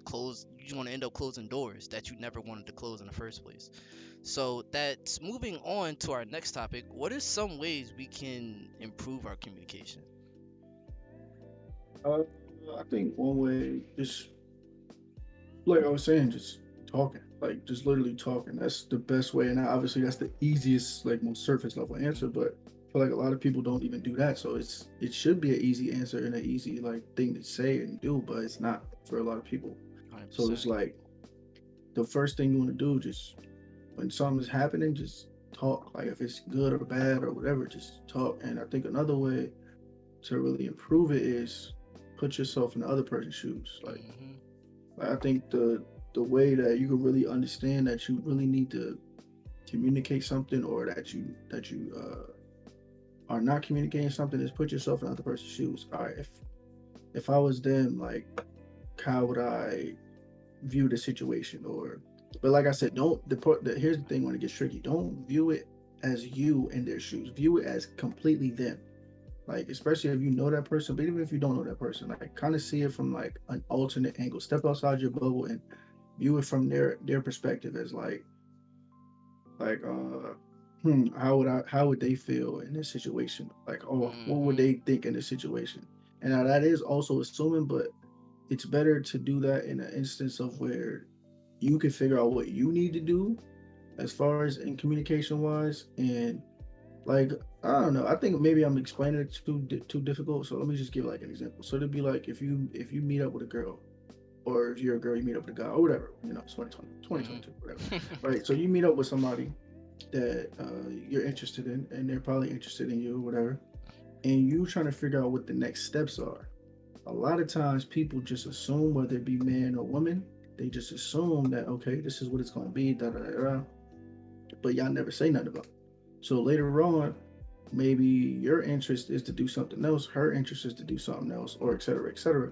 close, you want to end up closing doors that you never wanted to close in the first place. So that's moving on to our next topic. What are some ways we can improve our communication? uh, I think one way just like I was saying, just talking, like just literally talking. That's the best way, and obviously that's the easiest, like most surface level answer. Mm-hmm. But I feel like a lot of people don't even do that. So it should be an easy answer and an easy like thing to say and do, but it's not for a lot of people. So it's 100%. like the first thing you want to do, just when something's happening, just talk. Like if it's good or bad or whatever, just talk. And I think another way to really improve it is put yourself in the other person's shoes. Mhm. Like I think the way that you can really understand that you really need to communicate something or that you are not communicating something is put yourself in the other person's shoes. All right, if I was them, like how would I view the situation? Or but like I said, don't here's the thing when it gets tricky. Don't view it as you in their shoes. View it as completely them. Like especially if you know that person, but even if you don't know that person, like kind of see it from like an alternate angle. Step outside your bubble and view it from their perspective as like how would they feel in this situation? Like, oh, what would Mhm. they think in this situation? And now that is also assuming, but it's better to do that in an instance of where you can figure out what you need to do as far as in communication wise. And like I don't know, I think maybe I'm explaining it too difficult, so let me just give like an example. So it'd be like if you meet up with a girl, or if you're a girl you meet up with a guy or whatever, it's 2020 Mhm. 2022 whatever, right? So you meet up with somebody that you're interested in, and they're probably interested in you or whatever, and you trying to figure out what the next steps are. A lot of times people just assume, whether it be man or woman, they just assume that okay, this is what it's going to be, da da da, but y'all never say nothing about it. So later on, maybe your interest is to do something else, her interest is to do something else, or et cetera, et cetera.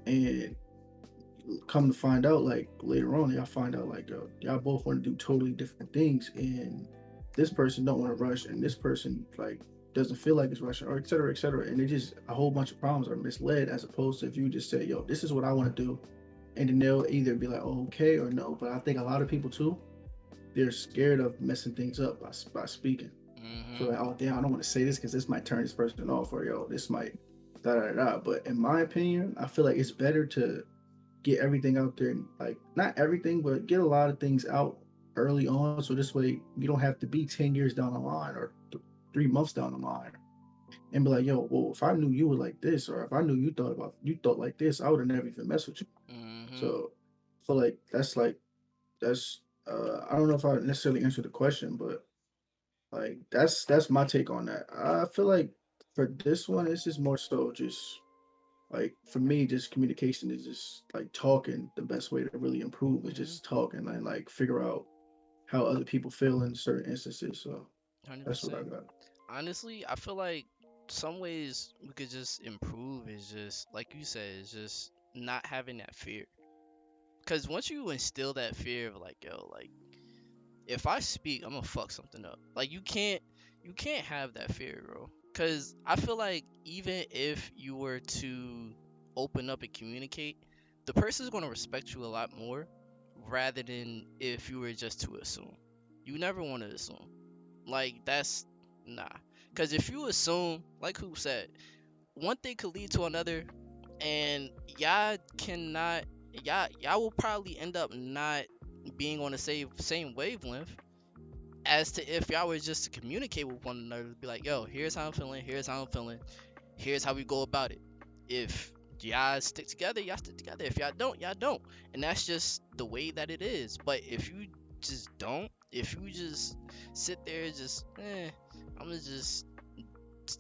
And come to find out, like later on, y'all find out like y'all both want to do totally different things, and this person don't want to rush, and this person like doesn't feel like it's rushing, or et cetera, et cetera. And it just a whole bunch of problems are misled, as opposed to if you just say, "Yo, this is what I want to do," and then they'll either be like, oh, "Okay" or "No." But I think a lot of people too, they're scared of messing things up by speaking. So Mhm. like, oh damn, I don't want to say this because this might turn this person off, or yo, this might da da da. But in my opinion, I feel like it's better to get everything out there, like not everything, but get a lot of things out early on. So this way you don't have to be 10 years down the line or 3 months down the line and be like, yo, well, if I knew you were like this, or if I knew you thought like this, I would have never even messed with you. Mhm. So I feel that's I don't know if I necessarily answered the question, but like that's my take on that. I feel like for this one, it's just more so just like for me, just communication is just like talking. The best way to really improve is Mhm. just talking and like figure out how other people feel in certain instances. So that's what I 100%. got. Honestly, I feel like some ways we could just improve is just like you said, is just not having that fear. Cause once you instill that fear of like, yo, like if I speak, I'm gonna fuck something up. Like you can't have that fear, bro. Cause I feel like even if you were to open up and communicate, the person's gonna respect you a lot more rather than if you were just to assume. You never want to assume. Like that's nah. Cause if you assume, like who said, one thing could lead to another, and y'all cannot, y'all will probably end up not being on the same wavelength as to if y'all were just to communicate with one another, be like, yo, here's how I'm feeling, here's how I'm feeling, here's how we go about it. If y'all stick together, y'all stick together. If y'all don't, y'all don't. And that's just the way that it is. But if you just don't, if you just sit there, just, I'm gonna just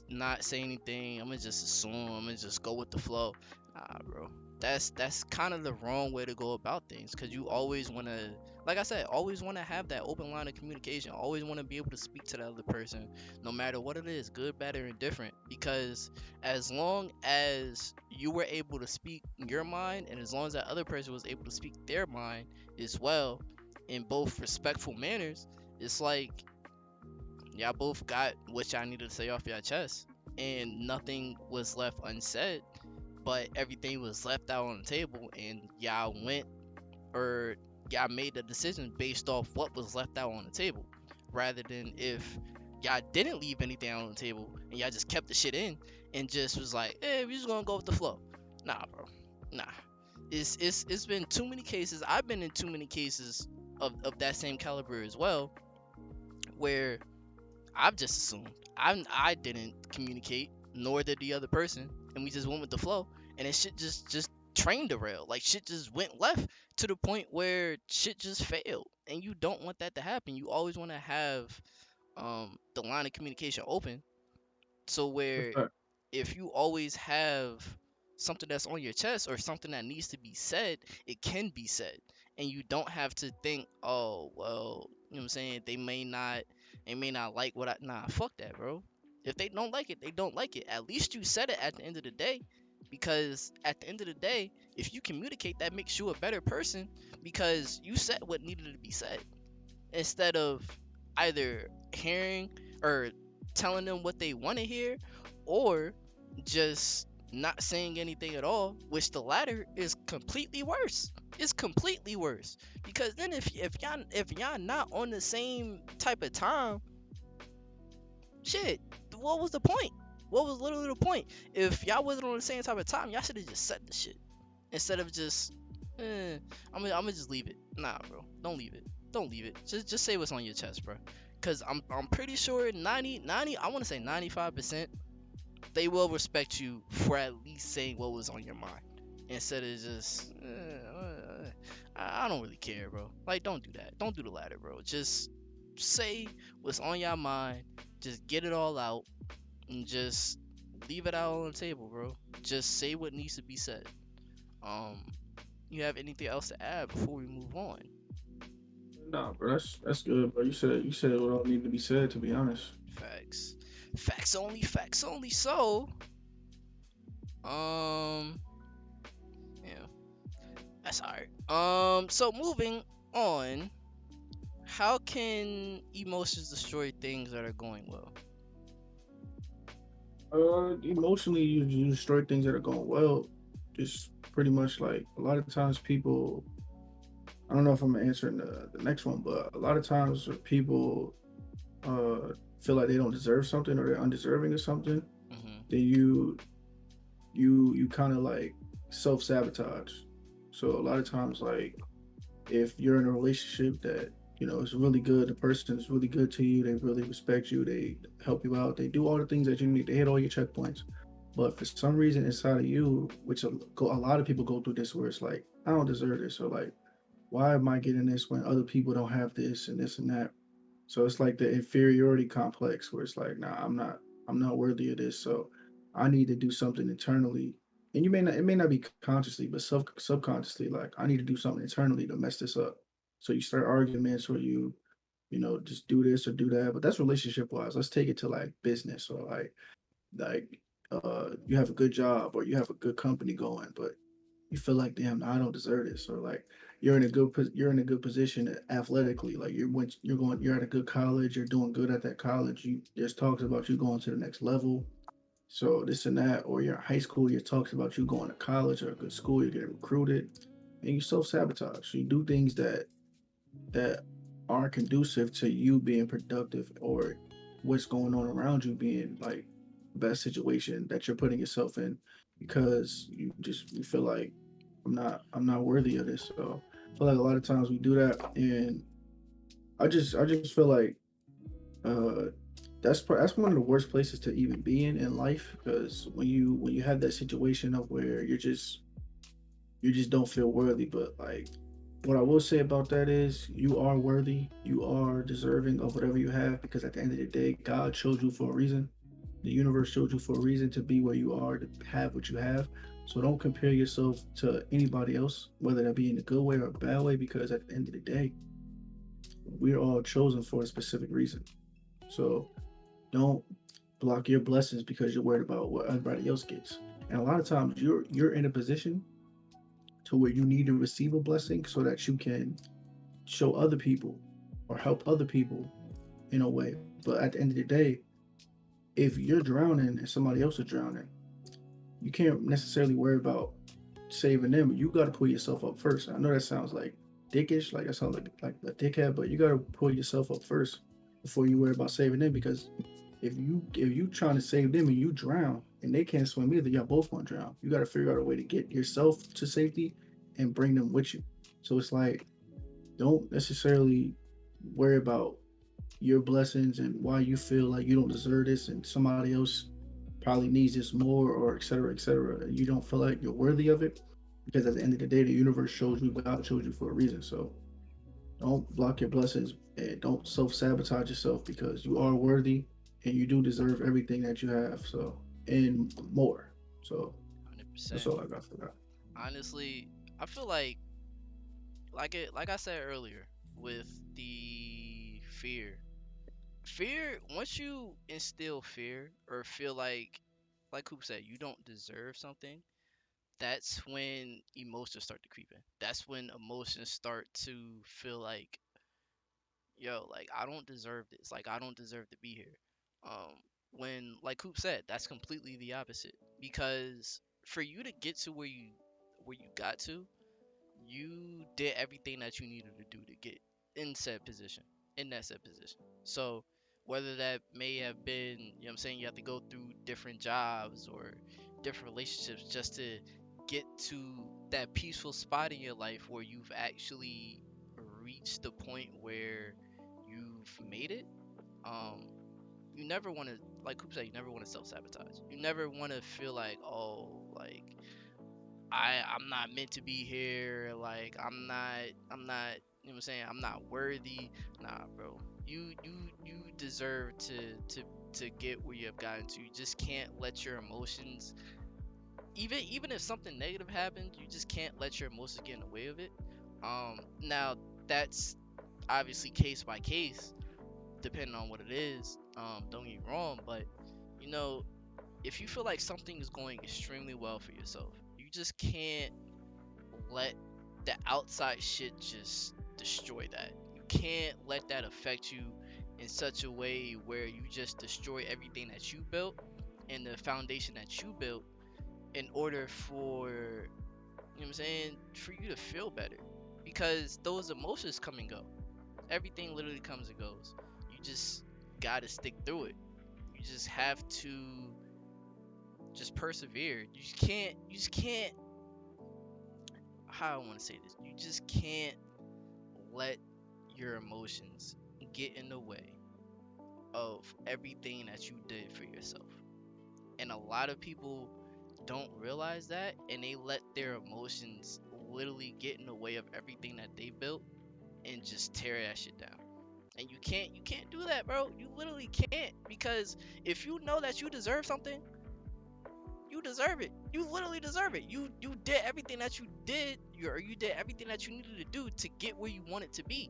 not say anything. I'm gonna just assume. I'm gonna just go with the flow. Nah, bro. That's kind of the wrong way to go about things. Cause you always wanna, like I said, always wanna have that open line of communication. Always wanna be able to speak to the other person, no matter what it is, good, bad, or indifferent. Because as long as you were able to speak your mind, and as long as that other person was able to speak their mind as well, in both respectful manners, it's like y'all both got what y'all needed to say off your chest, and nothing was left unsaid, but everything was left out on the table, and y'all went or y'all made a decision based off what was left out on the table, rather than if y'all didn't leave anything out on the table and y'all just kept the shit in and just was like, hey, we just gonna go with the flow. Nah, bro. Nah. It's been too many cases. I've been in too many cases of that same caliber as well, where I've just assumed. I didn't communicate, nor did the other person, and we just went with the flow, and it shit just train derailed. Like shit just went left to the point where shit just failed. And you don't want that to happen. You always want to have the line of communication open, so That's where fact. if you always have something that's on your chest or something that needs to be said, it can be said. And you don't have to think, oh well, you know what I'm saying, they may not like what I nah, fuck that, bro. If they don't like it, they don't like it. At least you said it at the end of the day. Because at the end of the day, if you communicate, that makes you a better person because you said what needed to be said instead of either hearing or telling them what they want to hear or just not saying anything at all, which the latter is completely worse. It's completely worse because then if y'all not on the same type of time, shit, what was the point? What was literally the point? If y'all wasn't on the same type of time, y'all should have just said the shit instead of just, I'm gonna just leave it. Nah, bro, don't leave it. Don't leave it. Just say what's on your chest, bro. Cause I'm pretty sure 90, I want to say 95%, they will respect you for at least saying what was on your mind instead of just, I don't really care, bro. Like, don't do that. Don't do the latter, bro. Just say what's on your mind. Just get it all out and just leave it out on the table, bro. Just say what needs to be said. Um, you have anything else to add before we move on? Nah, bro, that's good, bro. You said what all need to be said. To be honest. Facts. Facts only, facts only. So, um, yeah, that's alright. So moving on, how can emotions destroy things that are going well? Emotionally, you destroy things that are going well. Just pretty much like a lot of times people. I don't know if I'm answering the next one, but a lot of times people feel like they don't deserve something or they're undeserving of something. Mm-hmm. Then you kind of like self sabotage. So a lot of times, like if you're in a relationship that is really good, the person is really good to you, they really respect you, they help you out, they do all the things that you need, they hit all your checkpoints. But for some reason inside of you, which a lot of people go through this, where it's like, I don't deserve this, or like, why am I getting this when other people don't have this and that? So it's like the inferiority complex where it's like, nah, I'm not worthy of this. So I need to do something internally. And it may not be consciously, but subconsciously, like I need to do something internally to mess this up. So you start arguments or just do this or do that. But that's relationship wise. Let's take it to like business or like you have a good job or you have a good company going, but you feel like, damn, I don't deserve this, or like you're in a good position athletically, like you're at a good college, you're doing good at that college. There's talks about you going to the next level, so this and that, or you're in high school, you're talks about you going to college or a good school, you're getting recruited, and you self sabotage. You do things that aren't conducive to you being productive or what's going on around you being like the best situation that you're putting yourself in because you feel like I'm not worthy of this. So I feel like a lot of times we do that, and I just feel like uh that's one of the worst places to even be in life, because when you have that situation of where you just don't feel worthy. But like, what I will say about that is you are worthy, you are deserving of whatever you have, because at the end of the day, God chose you for a reason. The universe showed you for a reason to be where you are, to have what you have. So don't compare yourself to anybody else, whether that be in a good way or a bad way, because at the end of the day, we're all chosen for a specific reason. So don't block your blessings because you're worried about what everybody else gets. And a lot of times you're in a position to where you need to receive a blessing so that you can show other people or help other people in a way. But at the end of the day, if you're drowning and somebody else is drowning, you can't necessarily worry about saving them. You got to pull yourself up first. I know that sounds like dickish, like I sound like a dickhead, but you got to pull yourself up first before you worry about saving them. Because if you trying to save them and you drown and they can't swim either, y'all both gonna drown. You got to figure out a way to get yourself to safety and bring them with you. So it's like, don't necessarily worry about your blessings and why you feel like you don't deserve this and somebody else probably needs this more, or et cetera, et cetera. You don't feel like you're worthy of it. because at the end of the day, the universe shows you, God shows you for a reason. So don't block your blessings and don't self sabotage yourself because you are worthy and you do deserve everything that you have. So and more. So that's 100%. all I got for that. Honestly, I feel like I said earlier with the fear, once you instill fear or feel like Coop said, you don't deserve something, that's when emotions start to creep in. That's when emotions start to feel like, yo, like I don't deserve this. Like I don't deserve to be here. Um, when like Coop said, that's completely the opposite. Because for you to get to where you got to, you did everything that you needed to do to get in said position, in that said position. So whether that may have been, you know what I'm saying, you have to go through different jobs or different relationships just to get to that peaceful spot in your life where you've actually reached the point where you've made it. Um, you never want to, like Coop said, you never want to self-sabotage. You never want to feel like, oh, like I'm not meant to be here. Like I'm not, you know what I'm saying? I'm not worthy. Nah, bro. You deserve to get where you have gotten to. You just can't let your emotions, even if something negative happens, you just can't let your emotions get in the way of it. Now that's obviously case by case, depending on what it is. Don't get me wrong, but you know, if you feel like something is going extremely well for yourself, you just can't let the outside shit just destroy that. You can't let that affect you in such a way where you just destroy everything that you built and the foundation that you built in order for, you know what I'm saying, for you to feel better. Because those emotions come and go. Everything literally comes and goes. You just gotta stick through it. You just have to just persevere. You just can't, how I want to say this, you just can't let your emotions get in the way of everything that you did for yourself. And a lot of people don't realize that and they let their emotions literally get in the way of everything that they built and just tear that shit down. And you can't do that, bro. You literally can't, because if you know that you deserve something, you deserve it. You literally deserve it. You did everything that you did, you did everything that you needed to do to get where you want it to be.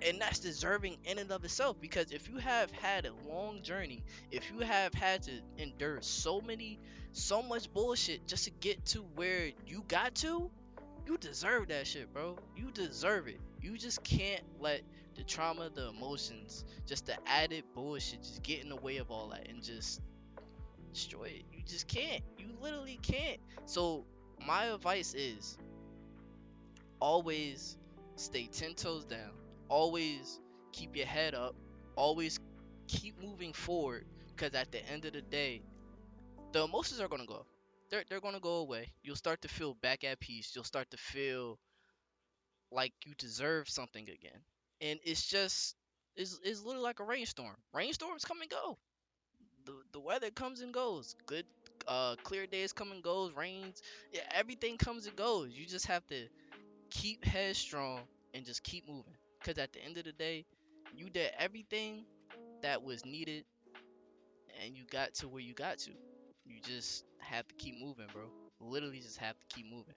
And that's deserving in and of itself, because if you have had a long journey, if you have had to endure so much bullshit just to get to where you got to, you deserve that shit, bro. You deserve it. You just can't let the trauma, the emotions, just the added bullshit just get in the way of all that and just destroy it. You just can't. You literally can't. So my advice is always stay 10 toes down. Always keep your head up. Always keep moving forward, because at the end of the day, the emotions are going to go. They're going to go away. You'll start to feel back at peace. You'll start to feel like you deserve something again. And it's just it's literally like a rainstorm. Rainstorms come and go. The weather comes and goes. Good clear days come and goes. Rains, yeah, everything comes and goes. You just have to keep headstrong and just keep moving. Cause at the end of the day, you did everything that was needed and you got to where you got to. You just have to keep moving, bro. Literally just have to keep moving.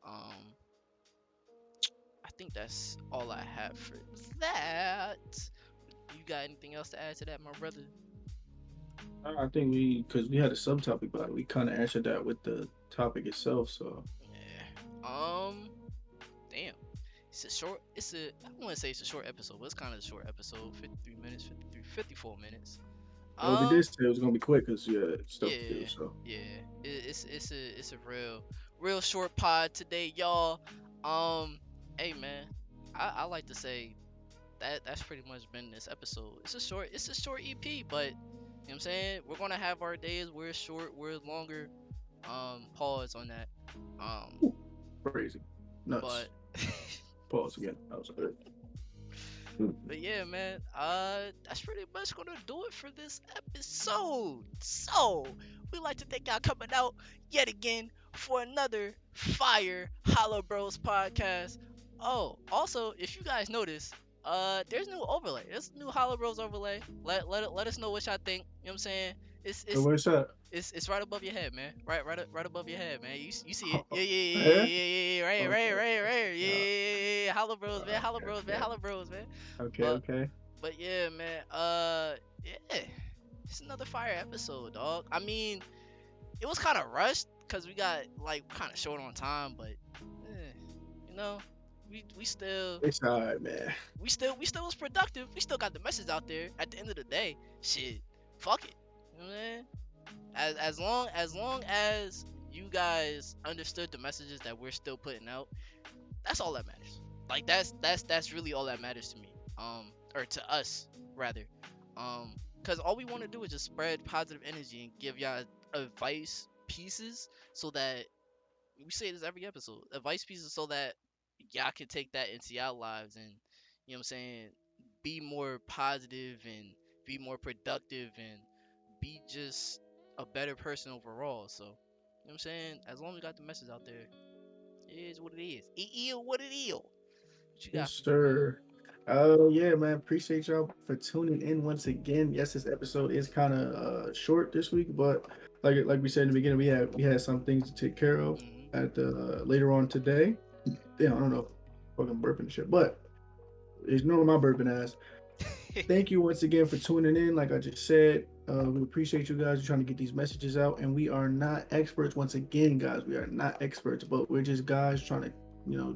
Um, I think that's all I have for that. You got anything else to add to that, my brother? I think because we had a subtopic, but we kind of answered that with the topic itself. So Yeah. Damn. It's a short. I don't want to say it's a short episode, but it's kind of a short episode. 53 minutes, 53, 54 minutes. well, we did Um, say it was gonna be quick because yeah, stuff to do. yeah, So yeah. It's a real short pod today, y'all. Um, hey man, I like to say that's pretty much been this episode. It's a short EP, but you know what I'm saying, we're gonna have our days where it's short, where it's longer. Pause on that. Um, Ooh, crazy, nuts. but Pause again. That was good. Mm. but yeah, man. That's pretty much gonna do it for this episode. So we'd like to thank y'all coming out yet again for another fire HoloBros podcast. Oh, also, if you guys notice, there's new overlay. There's new HoloBros overlay. Let us know what y'all think. You know what I'm saying? It's So it's what's up? it's right above your head, man. Right above your head, man. You see it? Yeah, yeah, yeah, Here? yeah, yeah, yeah. Right, Okay. right, right, right. Yeah, Yeah. yeah, yeah, yeah. Hollow Bros, man. Hollow Okay. Bros, man. Okay. Hollow Bros, man. Okay. But Okay. but yeah, man. Yeah. It's another fire episode, dog. I mean, it was kind of rushed because we got like kind of short on time, but you know, we still It's alright, man. we still was productive. We still got the message out there. At the end of the day, shit, fuck it. You know what I'm saying? As long as you guys understood the messages that we're still putting out, that's all that matters. Like that's really all that matters to me. Or to us rather. Because all we want to do is just spread positive energy and give y'all advice pieces so that we say this every episode. Advice pieces so that y'all can take that into y'all lives and you know what I'm saying, be more positive and be more productive and be just a better person overall. So, you know what I'm saying? As long as we got the message out there, it is what it is. It is what it is. What you Yes, got for me, man? sir. Yeah, man. Appreciate y'all for tuning in once again. Yes, this episode is kind of short this week, but like we said in the beginning, we had some things to take care of Mm-hmm. at later on today. Yeah, I don't know, fucking burping and shit, but ignore my burping ass. Thank you once again for tuning in. Like I just said, we appreciate you guys trying to get these messages out. And we are not experts. Once again, guys, we are not experts, but we're just guys trying to,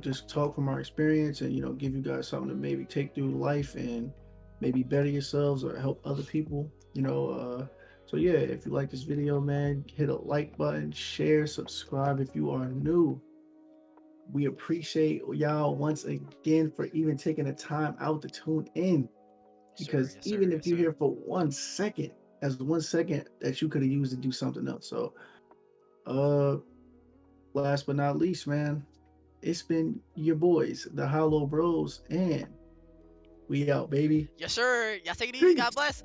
just talk from our experience and, give you guys something to maybe take through life and maybe better yourselves or help other people, So yeah, if you like this video, man, hit a like button, share, subscribe if you are new. We appreciate y'all once again for even taking the time out to tune in, Sir, because yes, sir, even if yes, you're sir. here for 1 second, that's 1 second that you could have used to do something else. So, uh, last but not least, man, it's been your boys, the Hollow Bros, and we out, baby. Yes, sir. Y'all take it easy. God Peace. bless.